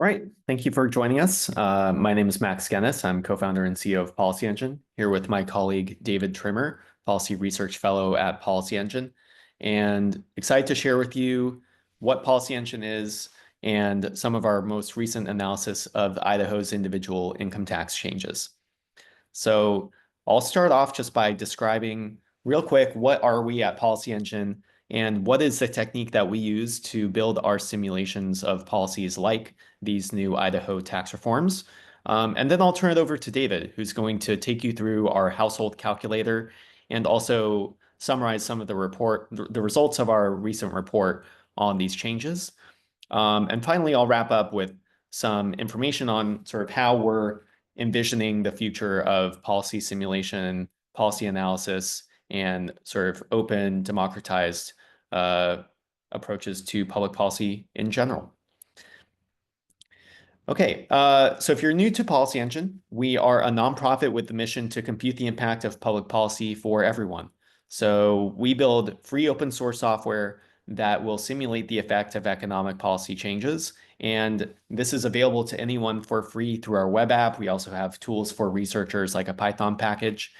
All right, thank you for joining us. My name is Max Ghenis. I'm co-founder and CEO of PolicyEngine, here with my colleague David Trimmer, Policy Research Fellow at PolicyEngine, and excited to share with you what PolicyEngine is and some of our most recent analysis of Idaho's individual income tax changes. So I'll start off just by describing real quick, what are we at PolicyEngine and what is the technique that we use to build our simulations of policies like these new Idaho tax reforms. And then I'll turn it over to David, who's going to take you through our household calculator and also summarize some of the results of our recent report on these changes. And finally, I'll wrap up with some information on sort of how we're envisioning the future of policy simulation, policy analysis, and sort of open, democratized approaches to public policy in general. Okay, so if you're new to PolicyEngine, we are a nonprofit with the mission to compute the impact of public policy for everyone. So we build free open source software that will simulate the effect of economic policy changes. And this is available to anyone for free through our web app. We also have tools for researchers like a Python package.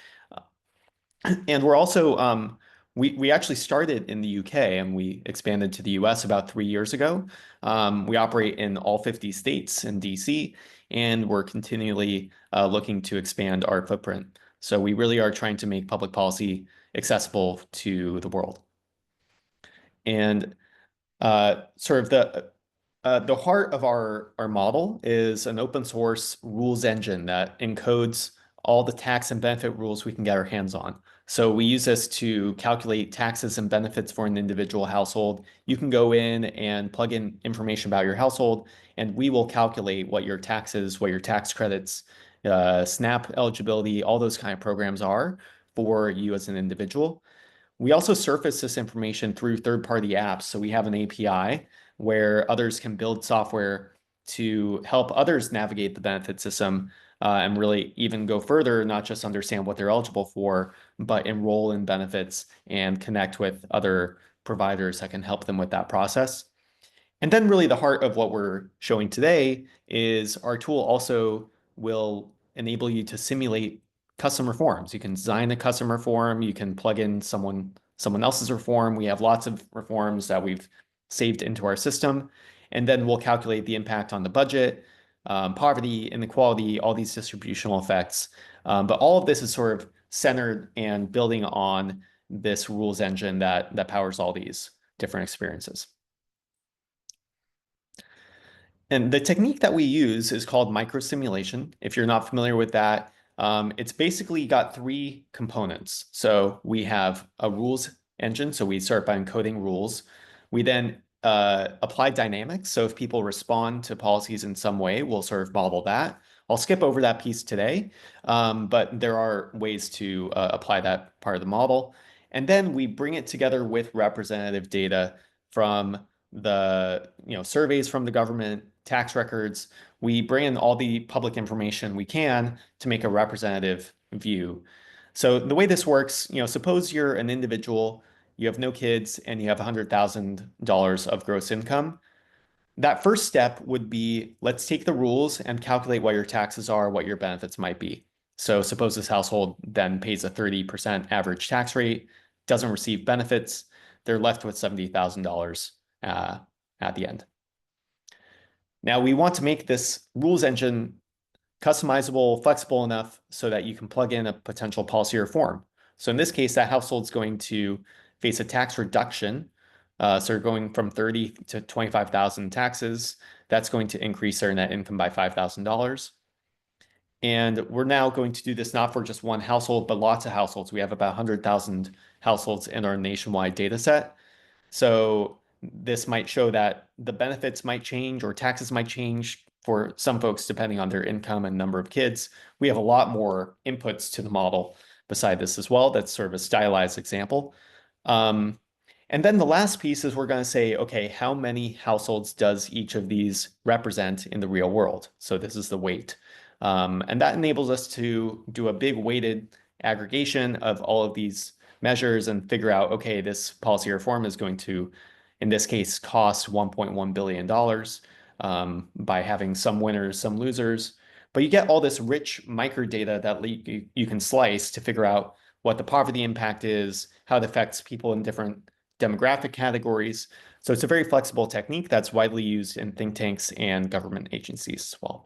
And we're also, we actually started in the UK and we expanded to the US about 3 years ago. We operate in all 50 states and DC, and we're continually looking to expand our footprint. So we really are trying to make public policy accessible to the world. And sort of the heart of our model is an open source rules engine that encodes all the tax and benefit rules we can get our hands on. So we use this to calculate taxes and benefits for an individual household. You can go in and plug in information about your household, and we will calculate what your taxes, what your tax credits, SNAP eligibility, all those kind of programs are for you as an individual. We also surface this information through third-party apps. So we have an API where others can build software to help others navigate the benefit system and really even go further, not just understand what they're eligible for, but enroll in benefits and connect with other providers that can help them with that process. And then really the heart of what we're showing today is our tool also will enable you to simulate custom reforms. You can design a custom reform, you can plug in someone else's reform. We have lots of reforms that we've saved into our system, and then we'll calculate the impact on the budget, poverty, inequality, all these distributional effects. But all of this is sort of centered and building on this rules engine that powers all these different experiences. And the technique that we use is called microsimulation. If you're not familiar with that, it's basically got three components. So we have a rules engine. So we start by encoding rules. We then apply dynamics. So if people respond to policies in some way, we'll sort of model that. I'll skip over that piece today, but there are ways to apply that part of the model. And then we bring it together with representative data from the surveys from the government, tax records. We bring in all the public information we can to make a representative view. So the way this works, suppose you're an individual, you have no kids, and you have $100,000 of gross income. That first step would be, let's take the rules and calculate what your taxes are, what your benefits might be. So suppose this household then pays a 30% average tax rate, doesn't receive benefits, they're left with $70,000 at the end. Now we want to make this rules engine customizable, flexible enough so that you can plug in a potential policy reform. So in this case, that household's going to face a tax reduction. So going from 30 to 25,000 taxes, that's going to increase their net income by $5,000. And we're now going to do this not for just one household, but lots of households. We have about 100,000 households in our nationwide data set. So this might show that the benefits might change or taxes might change for some folks depending on their income and number of kids. We have a lot more inputs to the model beside this as well. That's sort of a stylized example. And then the last piece is we're going to say, okay, how many households does each of these represent in the real world? So this is the weight. And that enables us to do a big weighted aggregation of all of these measures and figure out, okay, this policy reform is going to, in this case, cost $1.1 billion. by having some winners, some losers. But you get all this rich microdata that you can slice to figure out what the poverty impact is, how it affects people in different demographic categories. So it's a very flexible technique that's widely used in think tanks and government agencies as well.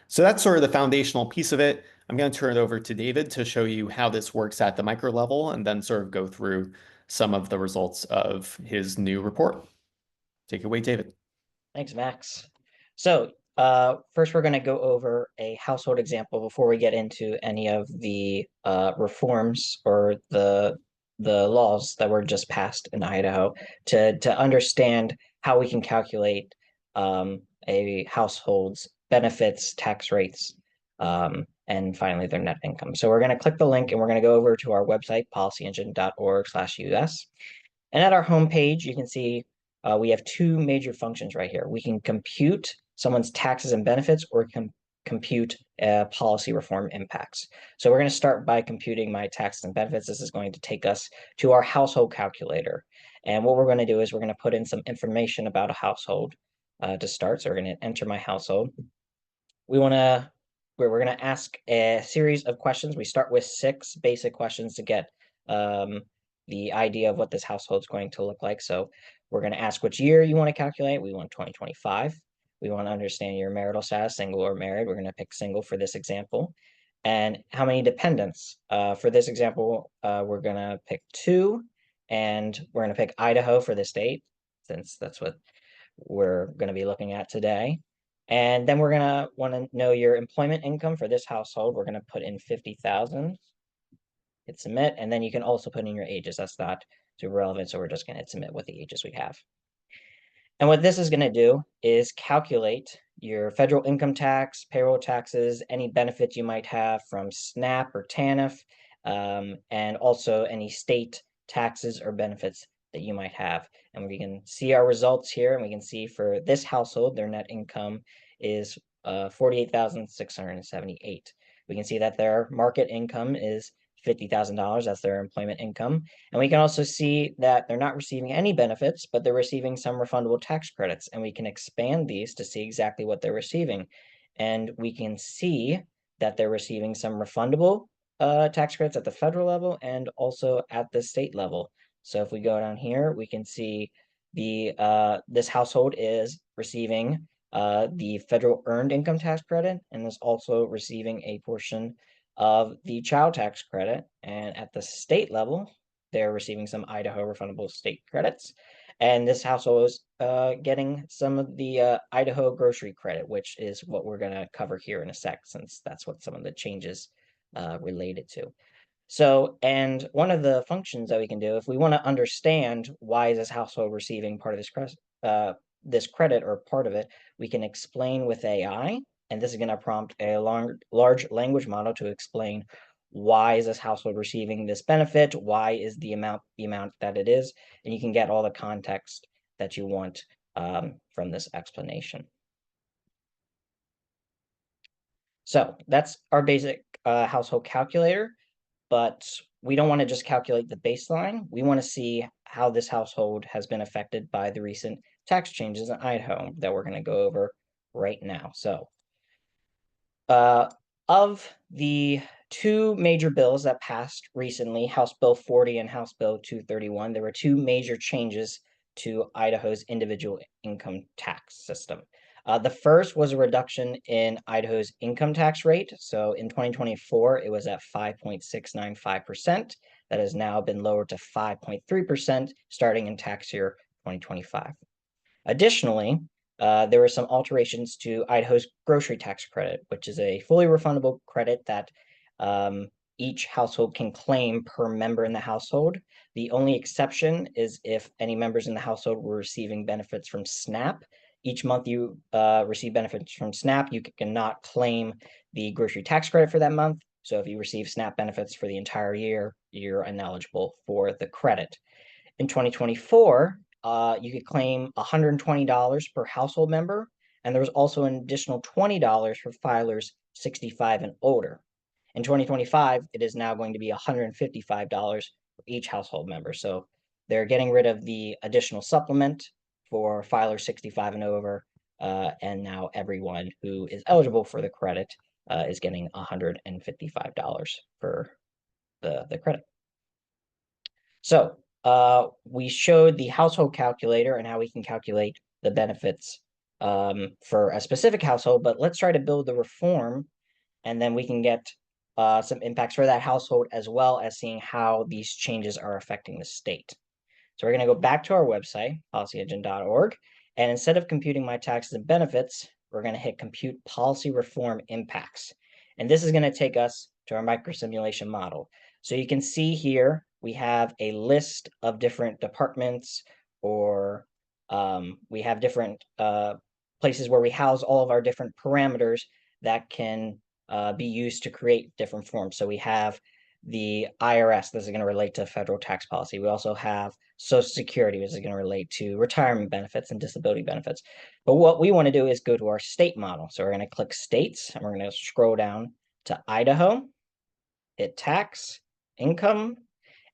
So that's sort of the foundational piece of it. I'm going to turn it over to David to show you how this works at the micro level and then sort of go through some of the results of his new report. Take it away, David. Thanks, Max. So first, we're going to go over a household example before we get into any of the reforms or the laws that were just passed in Idaho to understand how we can calculate a household's benefits, tax rates, and finally their net income. So we're going to click the link and we're going to go over to our website, policyengine.org/us. And at our homepage, you can see we have two major functions right here. We can compute someone's taxes and benefits or compute policy reform impacts. So we're going to start by computing my taxes and benefits. This is going to take us to our household calculator. And what we're going to do is we're going to put in some information about a household to start. So we're going to enter my household. We're going to ask a series of questions. We start with 6 basic questions to get the idea of what this household is going to look like. So we're going to ask which year you want to calculate. We want 2025. We want to understand your marital status, single or married. We're going to pick single for this example. And how many dependents? For this example, we're going to pick 2. And we're going to pick Idaho for the state, since that's what we're going to be looking at today. And then we're going to want to know your employment income for this household. We're going to put in 50,000. Hit submit, and then you can also put in your ages. That's not too relevant, so we're just going to hit submit with the ages we have. And what this is going to do is calculate your federal income tax, payroll taxes, any benefits you might have from SNAP or TANF, and also any state taxes or benefits that you might have. And we can see our results here, and we can see for this household, their net income is 48,678. We can see that their market income is $50,000. That's their employment income. And we can also see that they're not receiving any benefits, but they're receiving some refundable tax credits. And we can expand these to see exactly what they're receiving. And we can see that they're receiving some refundable tax credits at the federal level and also at the state level. So if we go down here, we can see this household is receiving the federal earned income tax credit and is also receiving a portion of the child tax credit. And at the state level, they're receiving some Idaho refundable state credits. And this household is getting some of the Idaho grocery credit, which is what we're going to cover here in a sec, since that's what some of the changes related to. So, and one of the functions that we can do, if we want to understand why is this household receiving part of this credit or part of it, we can explain with AI. And this is going to prompt a large language model to explain why is this household receiving this benefit? Why is the amount that it is? And you can get all the context that you want from this explanation. So that's our basic household calculator, but we don't want to just calculate the baseline. We want to see how this household has been affected by the recent tax changes in Idaho that we're going to go over right now. So of the 2 major bills that passed recently, House Bill 40 and House Bill 231, there were 2 major changes to Idaho's individual income tax system. The first was a reduction in Idaho's income tax rate. So in 2024, it was at 5.695%. That has now been lowered to 5.3% starting in tax year 2025. Additionally, there were some alterations to Idaho's grocery tax credit, which is a fully refundable credit that each household can claim per member in the household. The only exception is if any members in the household were receiving benefits from SNAP. Each month you receive benefits from SNAP, you cannot claim the grocery tax credit for that month. So if you receive SNAP benefits for the entire year, you're ineligible for the credit. In 2024, you could claim $120 per household member, and there was also an additional $20 for filers 65 and older. In 2025, it is now going to be $155 for each household member. So they're getting rid of the additional supplement for filers 65 and over, and now everyone who is eligible for the credit is getting $155 for the credit. So we showed the household calculator and how we can calculate the benefits for a specific household, but let's try to build the reform, and then we can get some impacts for that household, as well as seeing how these changes are affecting the state. So we're going to go back to our website, PolicyEngine.org, and instead of computing my taxes and benefits, we're going to hit compute policy reform impacts. And this is going to take us to our microsimulation model. So you can see here, we have a list of different departments, or we have different places where we house all of our different parameters that can be used to create different forms. So we have the IRS, this is going to relate to federal tax policy. We also have Social Security, which is going to relate to retirement benefits and disability benefits. But what we want to do is go to our state model. So we're going to click states, and we're going to scroll down to Idaho, hit tax, income,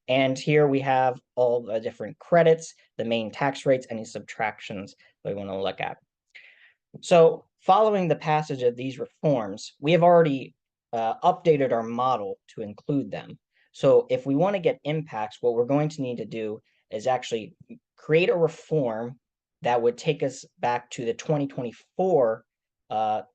and here we have all the different credits, the main tax rates, any subtractions that we want to look at. So following the passage of these reforms, we have already updated our model to include them. So if we want to get impacts, what we're going to need to do is actually create a reform that would take us back to the 2024 the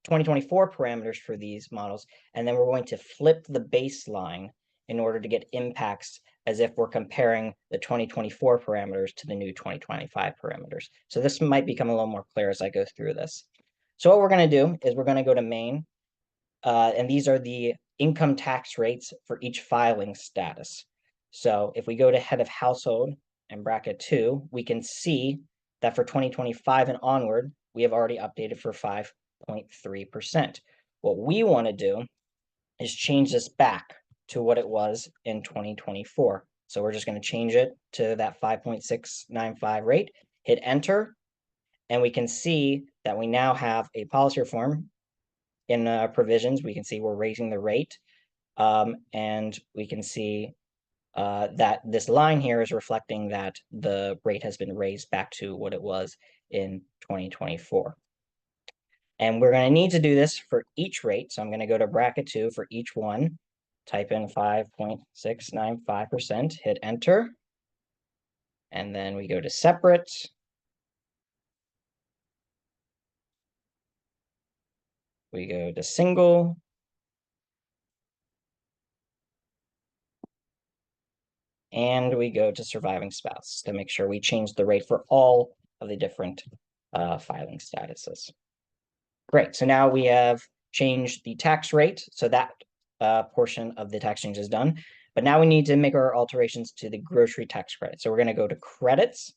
2024 parameters for these models, and then we're going to flip the baseline in order to get impacts as if we're comparing the 2024 parameters to the new 2025 parameters. So this might become a little more clear as I go through this. So what we're going to do is we're going to go to main, and these are the income tax rates for each filing status. So if we go to head of household and bracket 2, we can see that for 2025 and onward, we have already updated for 5.3%. What we want to do is change this back to what it was in 2024. So we're just going to change it to that 5.695 rate, hit enter, and we can see that we now have a policy reform in provisions. We can see we're raising the rate, and we can see that this line here is reflecting that the rate has been raised back to what it was in 2024. And we're going to need to do this for each rate. So I'm going to go to bracket 2 for each one, type in 5.695%, hit enter. And then we go to separate. We go to single. And we go to surviving spouse to make sure we change the rate for all of the different filing statuses. Great, so now we have changed the tax rate, so that portion of the tax change is done. But now we need to make our alterations to the grocery tax credit. So we're going to go to credits,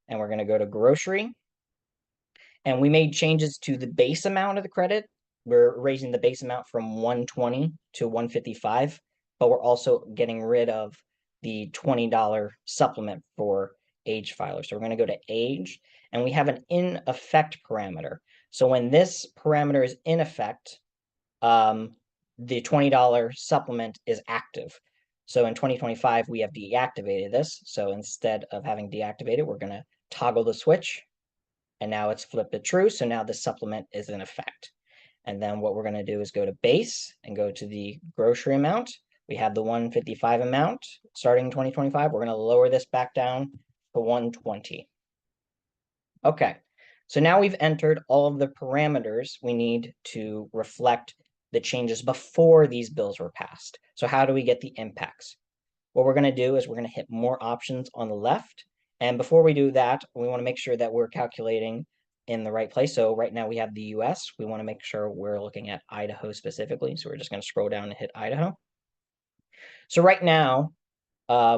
and we're going to go to grocery. And we made changes to the base amount of the credit. We're raising the base amount from 120 to 155, but we're also getting rid of the $20 supplement for age filers. So we're going to go to age, and we have an in effect parameter. So when this parameter is in effect, the $20 supplement is active. So in 2025, we have deactivated this. So instead of having deactivated, we're going to toggle the switch, and now it's flipped to true. So now the supplement is in effect. And then what we're going to do is go to base and go to the grocery amount. We have the 155 amount starting in 2025. We're going to lower this back down to 120. Okay, so now we've entered all of the parameters we need to reflect the changes before these bills were passed. So how do we get the impacts? What we're going to do is we're going to hit more options on the left. And before we do that, we want to make sure that we're calculating in the right place. So right now we have the US. We want to make sure we're looking at Idaho specifically. So we're just going to scroll down and hit Idaho. So right now,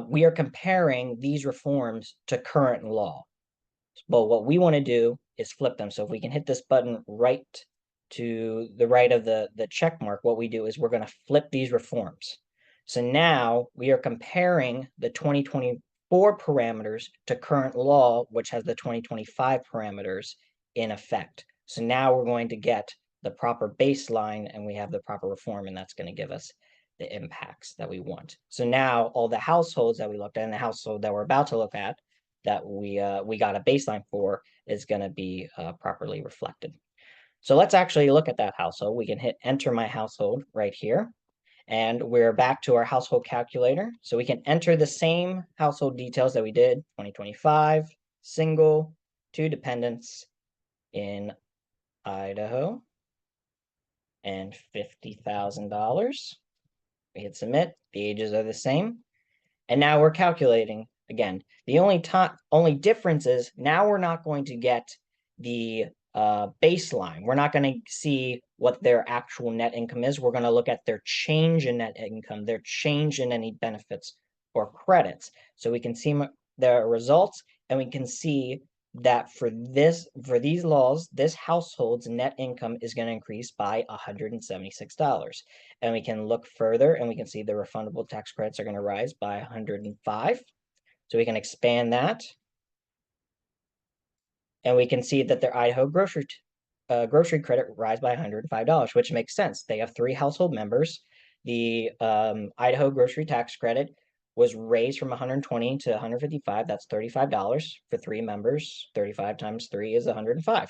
we are comparing these reforms to current law. But what we want to do is flip them. So if we can hit this button right to the right of the check mark, what we do is we're going to flip these reforms. So now we are comparing the 2024 parameters to current law, which has the 2025 parameters in effect. So now we're going to get the proper baseline, and we have the proper reform, and that's going to give us the impacts that we want. So now all the households that we looked at and the household that we're about to look at that we got a baseline for is going to be properly reflected. So let's actually look at that household. We can hit enter my household right here. And we're back to our household calculator. So we can enter the same household details that we did, 2025, single, 2 dependents in Idaho, and $50,000. We hit submit, the ages are the same. And now we're calculating again. The only difference is now we're not going to get the baseline. We're not going to see what their actual net income is. We're going to look at their change in net income, their change in any benefits or credits. So we can see their results, and we can see that for these laws, this household's net income is going to increase by $176. And we can look further and we can see the refundable tax credits are going to rise by 105. So we can expand that. And we can see that their Idaho grocery credit rise by $105, which makes sense. They have 3 household members. The Idaho grocery tax credit was raised from 120 to 155. That's $35 for 3 members. 35 times 3 is 105.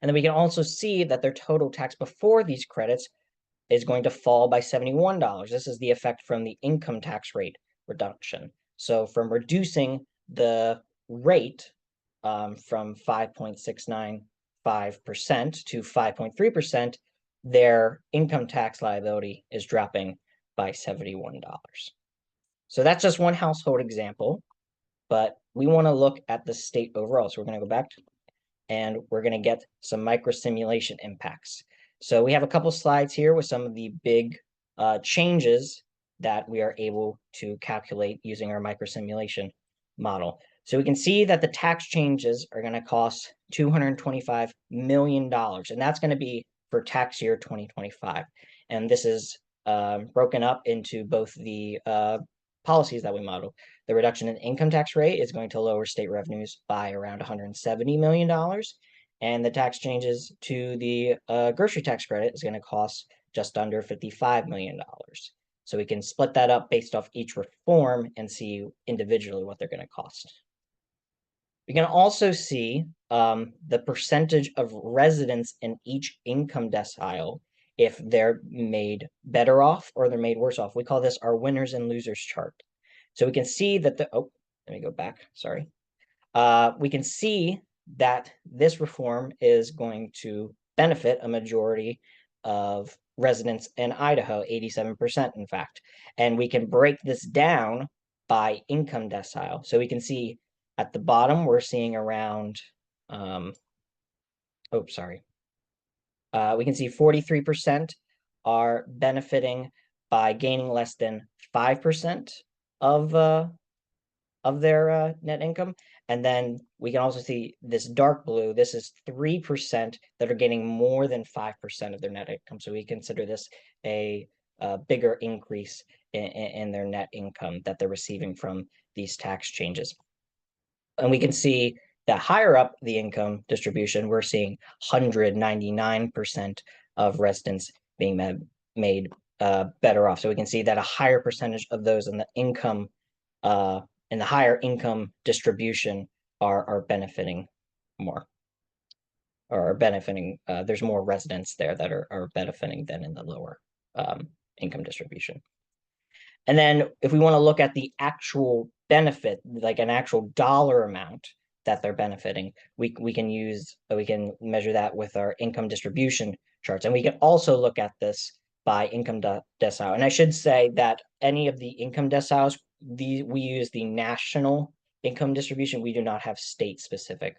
And then we can also see that their total tax before these credits is going to fall by $71. This is the effect from the income tax rate reduction. So from reducing the rate from 5.695% to 5.3%, their income tax liability is dropping by $71. So that's just one household example, but we want to look at the state overall. So we're going to go back and we're going to get some micro simulation impacts. So we have a couple slides here with some of the big changes that we are able to calculate using our micro simulation model. So we can see that the tax changes are going to cost $225 million, and that's going to be for tax year 2025. And this is broken up into both the policies that we model. The reduction in income tax rate is going to lower state revenues by around $170 million. And the tax changes to the grocery tax credit is going to cost just under $55 million. So we can split that up based off each reform and see individually what they're going to cost. We can also see the percentage of residents in each income decile if they're made better off or they're made worse off. We call this our winners and losers chart. So we can see that let me go back, sorry. We can see that this reform is going to benefit a majority of residents in Idaho, 87% in fact. And we can break this down by income decile. So we can see at the bottom, we're seeing around, we can see 43% are benefiting by gaining less than 5% of their net income. And then we can also see this dark blue, this is 3% that are getting more than 5% of their net income. So we consider this a bigger increase in their net income that they're receiving from these tax changes. And we can see that higher up the income distribution, we're seeing 199% of residents being made better off. So we can see that a higher percentage of those in the income in the higher income distribution are benefiting more, or are benefiting. There's more residents there that are benefiting than in the lower income distribution. And then if we want to look at the actual benefit, like an actual dollar amount that they're benefiting, we can measure that with our income distribution charts. And we can also look at this by income decile. And I should say that any of the income deciles, we use the national income distribution. We do not have state specific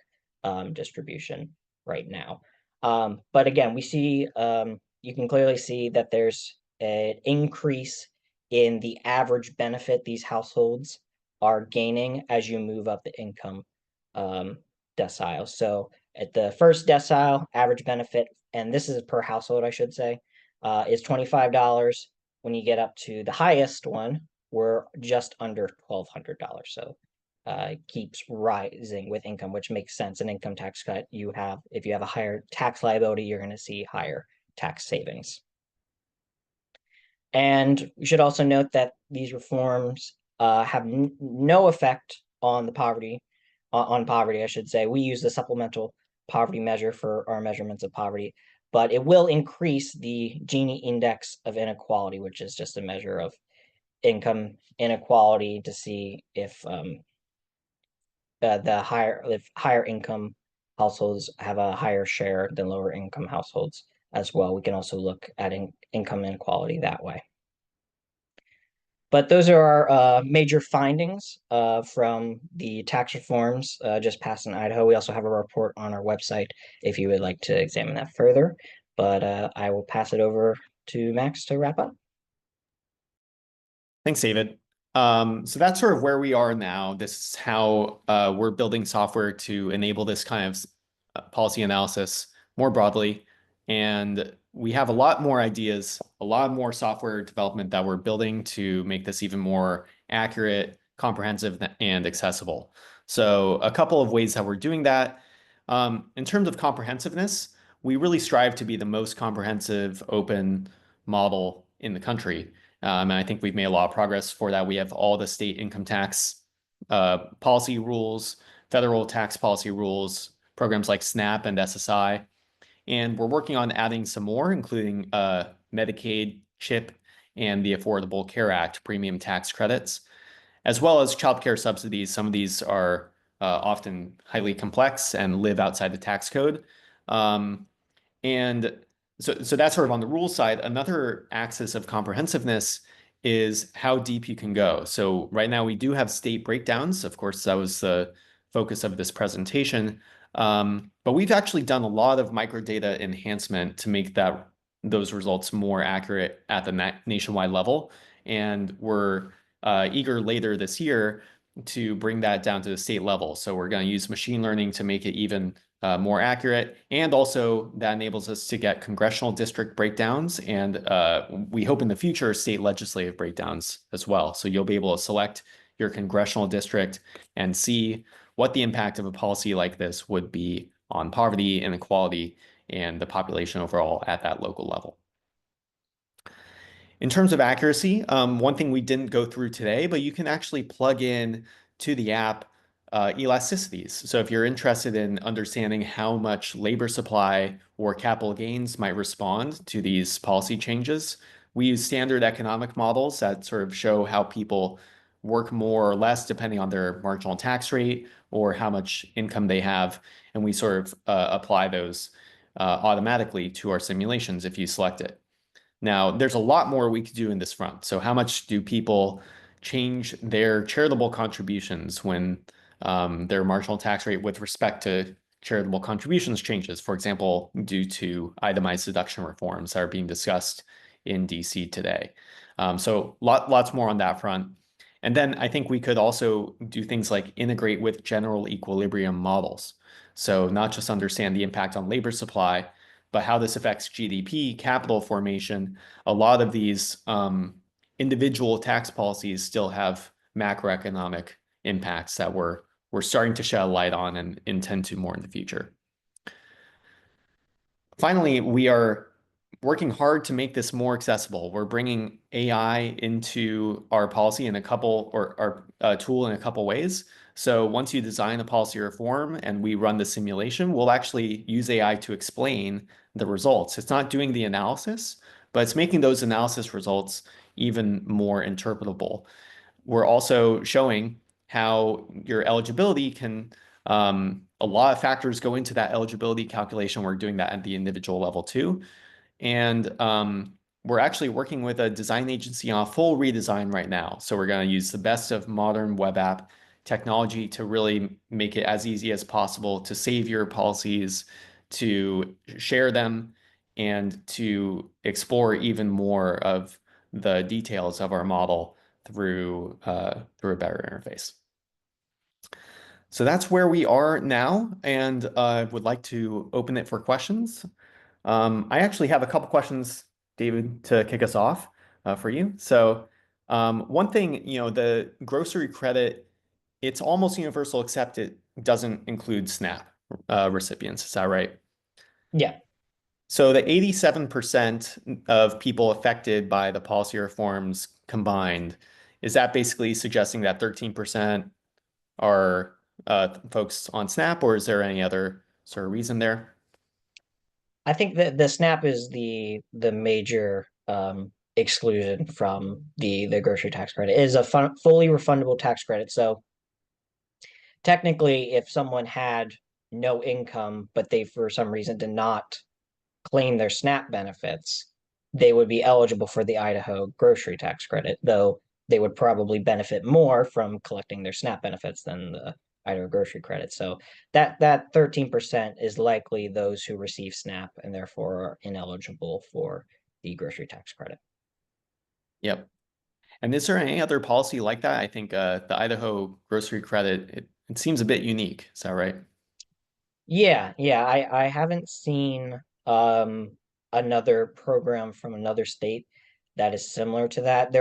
distribution right now. But again, we see, you can clearly see that there's an increase in the average benefit these households are gaining as you move up the income decile. So at the first decile, average benefit, and this is per household, I should say, is $25. When you get up to the highest one, we're just under $1,200. So it keeps rising with income, which makes sense. An income tax cut, if you have a higher tax liability, you're going to see higher tax savings. And we should also note that these reforms have no effect on the poverty, on poverty, I should say. We use the supplemental poverty measure for our measurements of poverty, but it will increase the Gini index of inequality, which is just a measure of income inequality to see if higher income households have a higher share than lower income households as well. We can also look at income inequality that way. But those are our major findings from the tax reforms just passed in Idaho. We also have a report on our website if you would like to examine that further. But I will pass it over to Max to wrap up. Thanks, David. So that's sort of where we are now. This is how we're building software to enable this kind of policy analysis more broadly. And we have a lot more ideas, a lot more software development that we're building to make this even more accurate, comprehensive, and accessible. So a couple of ways that we're doing that. In terms of comprehensiveness, we really strive to be the most comprehensive open model in the country. And I think we've made a lot of progress for that. We have all the state income tax policy rules, federal tax policy rules, programs like SNAP and SSI. And we're working on adding some more, including Medicaid, CHIP, and the Affordable Care Act premium tax credits, as well as childcare subsidies. Some of these are often highly complex and live outside the tax code. And so that's sort of on the rules side. Another axis of comprehensiveness is how deep you can go. So right now we do have state breakdowns. Of course, that was the focus of this presentation. But we've actually done a lot of microdata enhancement to make those results more accurate at the nationwide level. And we're eager later this year to bring that down to the state level. So we're going to use machine learning to make it even more accurate. And also that enables us to get congressional district breakdowns. And we hope in the future, state legislative breakdowns as well. So you'll be able to select your congressional district and see what the impact of a policy like this would be on poverty, inequality, and the population overall at that local level. In terms of accuracy, one thing we didn't go through today, but you can actually plug in to the app elasticities. So if you're interested in understanding how much labor supply or capital gains might respond to these policy changes, we use standard economic models that sort of show how people work more or less depending on their marginal tax rate or how much income they have. And we sort of apply those automatically to our simulations if you select it. Now, there's a lot more we could do in this front. So how much do people change their charitable contributions when their marginal tax rate with respect to charitable contributions changes, for example, due to itemized deduction reforms that are being discussed in DC today. So lots more on that front. And then I think we could also do things like integrate with general equilibrium models. So not just understand the impact on labor supply, but how this affects GDP, capital formation. A lot of these individual tax policies still have macroeconomic impacts that we're starting to shed a light on and intend to more in the future. Finally, we are working hard to make this more accessible. We're bringing AI into our policy in a couple, or our tool in a couple ways. So once you design a policy reform and we run the simulation, we'll actually use AI to explain the results. It's not doing the analysis, but it's making those analysis results even more interpretable. We're also showing how your eligibility can, a lot of factors go into that eligibility calculation. We're doing that at the individual level too. And we're actually working with a design agency on a full redesign right now. So we're going to use the best of modern web app technology to really make it as easy as possible to save your policies, to share them, and to explore even more of the details of our model through a better interface. So that's where we are now, and I would like to open it for questions. I actually have a couple questions, David, to kick us off for you. So one thing, the grocery credit, it's almost universal except it doesn't include SNAP recipients. Is that right? Yeah. So the 87% of people affected by the policy reforms combined, is that basically suggesting that 13% are folks on SNAP, or is there any other sort of reason there? I think that the SNAP is the major exclusion from the grocery tax credit. It is a fully refundable tax credit. So technically, if someone had no income, but they for some reason did not claim their SNAP benefits, they would be eligible for the Idaho grocery tax credit, though they would probably benefit more from collecting their SNAP benefits than the Idaho grocery credit. So that 13% is likely those who receive SNAP and therefore are ineligible for the grocery tax credit. Yep. And is there any other policy like that? I think the Idaho grocery credit, it seems a bit unique. Is that right? Yeah. I haven't seen another program from another state that is similar to that.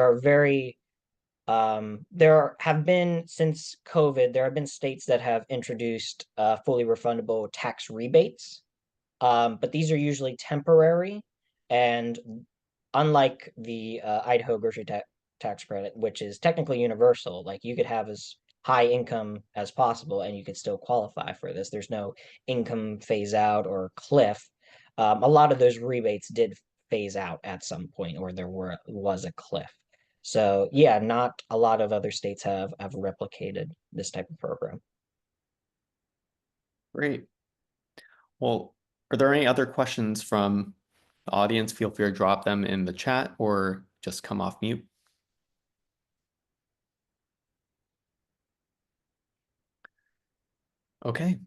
Have been since COVID, there have been states that have introduced fully refundable tax rebates, but these are usually temporary. And unlike the Idaho grocery tax credit, which is technically universal, like you could have as high income as possible and you could still qualify for this. There's no income phase out or cliff. A lot of those rebates did phase out at some point, or was a cliff. So yeah, not a lot of other states have replicated this type of program. Great. Well, are there any other questions from the audience? Feel free to drop them in the chat or just come off mute. Okay.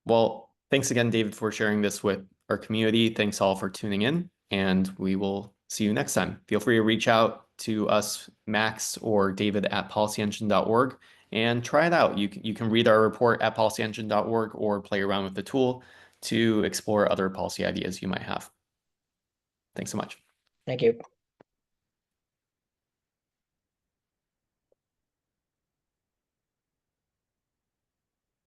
Well, thanks again, David, for sharing this with our community. Thanks all for tuning in, and we will see you next time. Feel free to reach out to us, Max or David at policyengine.org, and try it out. You can read our report at policyengine.org or play around with the tool to explore other policy ideas you might have. Thanks so much. Thank you.